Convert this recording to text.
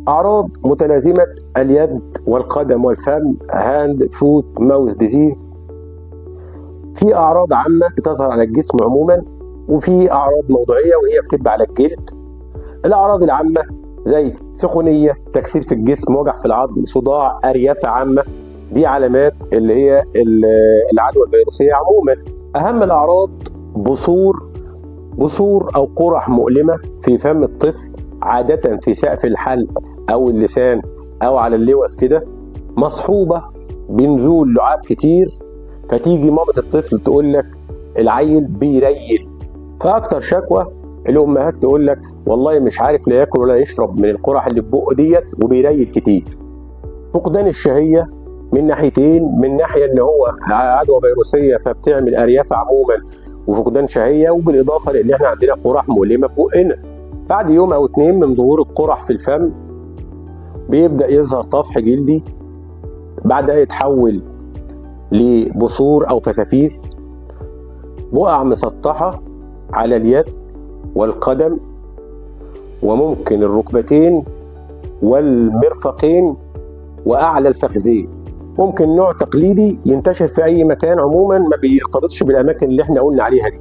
أعراض متلازمة اليد والقدم والفم هاند فوت ماوث ديزيز. في أعراض عامة بتظهر على الجسم عموما، وفي أعراض موضوعية وهي بتبقى على الجلد. الأعراض العامة زي سخونية، تكسير في الجسم، وجع في العظم، صداع، أريافة عامة، دي علامات اللي هي العدوى الفيروسية عموما. أهم الأعراض بثور أو قرح مؤلمة في فم الطفل، عادة في سقف الحلق أو اللسان أو على اللوز كده، مصحوبة بنزول لعاب كتير، فتيجي مامة الطفل تقول لك العيل بيريل. فأكتر شكوى الأمهات تقول لك والله مش عارف لا ياكل ولا يشرب من القرح اللي في بقه ديت وبيريل كتير. فقدان الشهية من ناحيتين، من ناحية إن هو عدوى فيروسية فبتعمل أريافة عموما وفقدان شهية، وبالإضافة لأن إحنا عندنا قرح مؤلمة في بقنا. بعد يوم أو اتنين من ظهور القرح في الفم بيبدأ يظهر طفح جلدي، بعدها يتحول لبثور أو فسافيس، بقع مسطحة على اليد والقدم وممكن الركبتين والمرفقين وأعلى الفخذين. ممكن نوع تقليدي ينتشر في أي مكان عموما، ما بيرتبطش بالأماكن اللي احنا قلنا عليها دي.